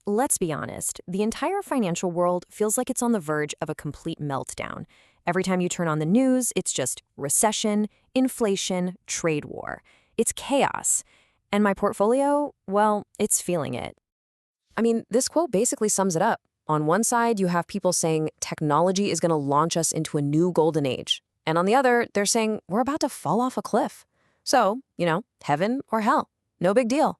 Let's be honest, the entire financial world feels like it's on the verge of a complete meltdown. Every time you turn on the news, it's just recession, inflation, trade war. It's chaos. And my portfolio, well, it's feeling it. I mean, this quote basically sums it up. On one side, you have people saying technology is going to launch us into a new golden age. And on the other, they're saying we're about to fall off a cliff. So, heaven or hell, no big deal.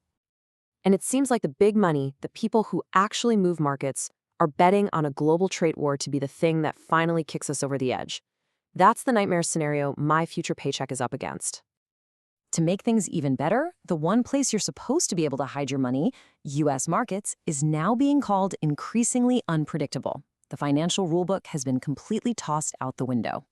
And it seems like the big money, the people who actually move markets, are betting on a global trade war to be the thing that finally kicks us over the edge. That's the nightmare scenario my future paycheck is up against. To make things even better, the one place you're supposed to be able to hide your money, U.S. markets, is now being called increasingly unpredictable. The financial rulebook has been completely tossed out the window.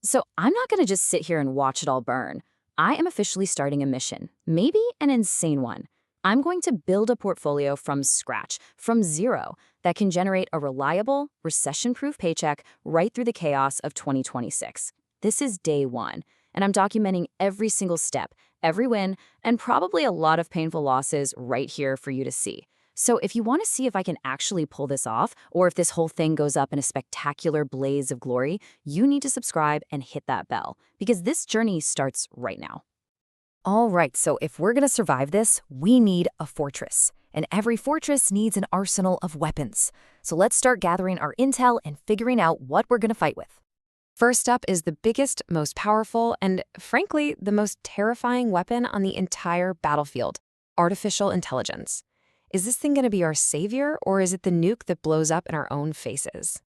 So I'm not going to just sit here and watch it all burn. I am officially starting a mission, maybe an insane one. I'm going to build a portfolio from scratch, from zero, that can generate a reliable, recession-proof paycheck right through the chaos of 2026. This is day one, and I'm documenting every single step, every win, and probably a lot of painful losses right here for you to see. So if you want to see if I can actually pull this off, or if this whole thing goes up in a spectacular blaze of glory, you need to subscribe and hit that bell, because this journey starts right now. All right, so if we're going to survive this, we need a fortress. And every fortress needs an arsenal of weapons. So let's start gathering our intel and figuring out what we're going to fight with. First up is the biggest, most powerful, and frankly, the most terrifying weapon on the entire battlefield: artificial intelligence. Is this thing going to be our savior, or is it the nuke that blows up in our own faces?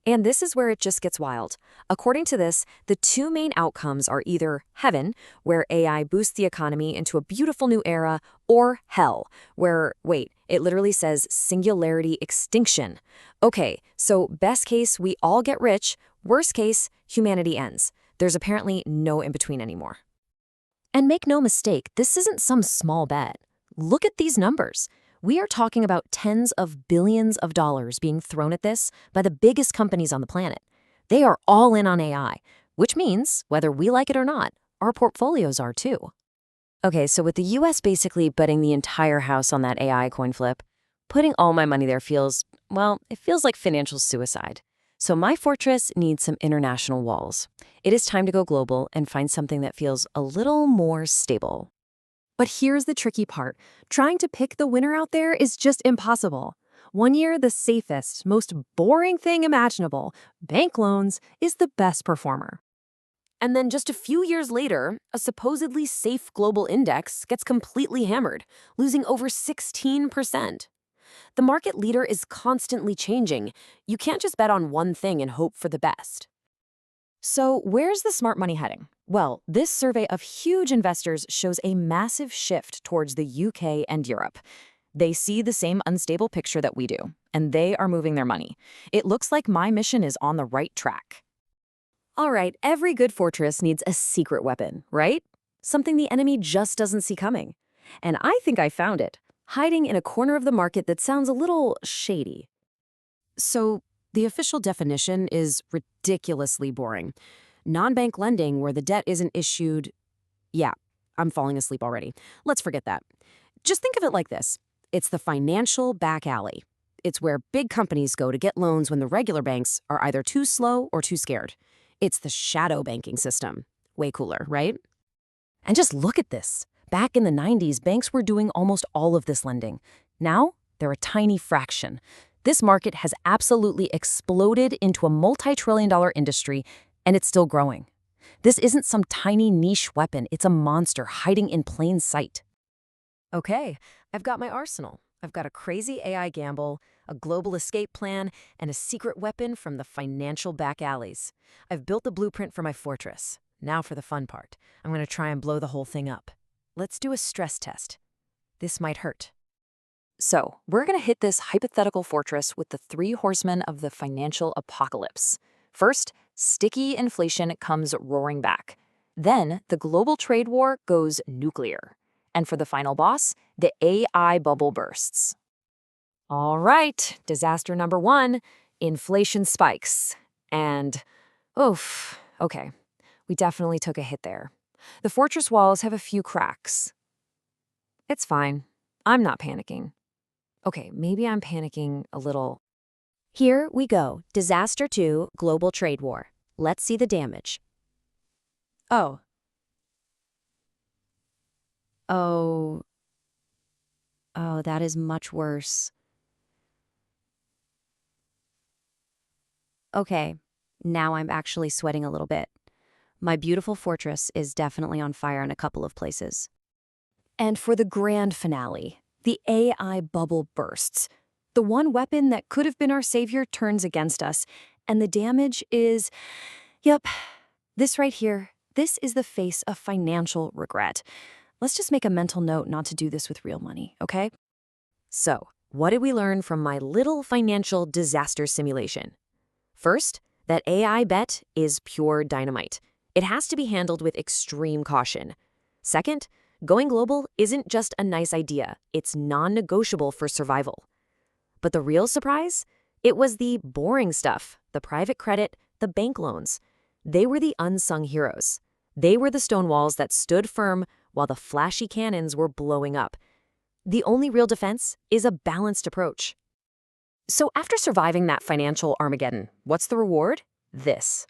And this is where it just gets wild. According to this, the two main outcomes are either heaven, where AI boosts the economy into a beautiful new era, or hell, where, wait, it literally says singularity extinction. Okay, so best case, we all get rich. Worst case, humanity ends. There's apparently no in-between anymore. And make no mistake, this isn't some small bet. Look at these numbers. We are talking about tens of billions of dollars being thrown at this by the biggest companies on the planet. They are all in on AI, which means, whether we like it or not, our portfolios are too. Okay, so with the US basically betting the entire house on that AI coin flip, putting all my money there feels like financial suicide. So my fortress needs some international walls. It is time to go global and find something that feels a little more stable. But here's the tricky part. Trying to pick the winner out there is just impossible. One year, the safest, most boring thing imaginable, bank loans, is the best performer. And then just a few years later, a supposedly safe global index gets completely hammered, losing over 16%. The market leader is constantly changing. You can't just bet on one thing and hope for the best. So where's the smart money heading? Well, this survey of huge investors shows a massive shift towards the UK and Europe. They see the same unstable picture that we do, and they are moving their money. It looks like my mission is on the right track. All right, every good fortress needs a secret weapon, right? Something the enemy just doesn't see coming. And I think I found it, hiding in a corner of the market that sounds a little shady. So, the official definition is ridiculously boring. Non-bank lending where the debt isn't issued... Yeah, I'm falling asleep already. Let's forget that. Just think of it like this. It's the financial back alley. It's where big companies go to get loans when the regular banks are either too slow or too scared. It's the shadow banking system. Way cooler, right? And just look at this. Back in the 90s, banks were doing almost all of this lending. Now, they're a tiny fraction. This market has absolutely exploded into a multi-trillion-dollar industry, and it's still growing. This isn't some tiny niche weapon. It's a monster hiding in plain sight. Okay, I've got my arsenal. I've got a crazy AI gamble, a global escape plan, and a secret weapon from the financial back alleys. I've built the blueprint for my fortress. Now for the fun part. I'm going to try and blow the whole thing up. Let's do a stress test. This might hurt. So, we're going to hit this hypothetical fortress with the three horsemen of the financial apocalypse. First, sticky inflation comes roaring back. Then, the global trade war goes nuclear. And for the final boss, the AI bubble bursts. All right, disaster number one, inflation spikes. And, oof, okay, we definitely took a hit there. The fortress walls have a few cracks. It's fine. I'm not panicking. Okay, maybe I'm panicking a little. Here we go. Disaster 2, global trade war. Let's see the damage. Oh. Oh. Oh, that is much worse. Okay, now I'm actually sweating a little bit. My beautiful fortress is definitely on fire in a couple of places. And for the grand finale, the AI bubble bursts. The one weapon that could have been our savior turns against us, and the damage is, yep, this right here. This is the face of financial regret. Let's just make a mental note not to do this with real money, okay? So, what did we learn from my little financial disaster simulation? First, that AI bet is pure dynamite. It has to be handled with extreme caution. Second, going global isn't just a nice idea, it's non-negotiable for survival. But the real surprise? It was the boring stuff, the private credit, the bank loans. They were the unsung heroes. They were the stone walls that stood firm while the flashy cannons were blowing up. The only real defense is a balanced approach. So after surviving that financial Armageddon, what's the reward? This.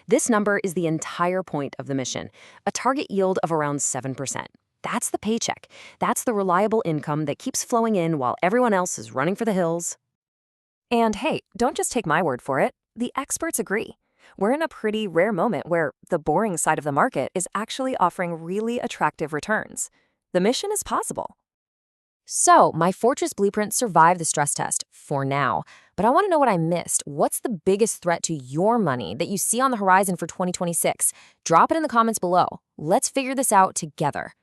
This number is the entire point of the mission, a target yield of around 7%. That's the paycheck. That's the reliable income that keeps flowing in while everyone else is running for the hills. And hey, don't just take my word for it. The experts agree. We're in a pretty rare moment where the boring side of the market is actually offering really attractive returns. The mission is possible. So, my fortress blueprint survived the stress test, for now. But I want to know what I missed. What's the biggest threat to your money that you see on the horizon for 2026? Drop it in the comments below. Let's figure this out together.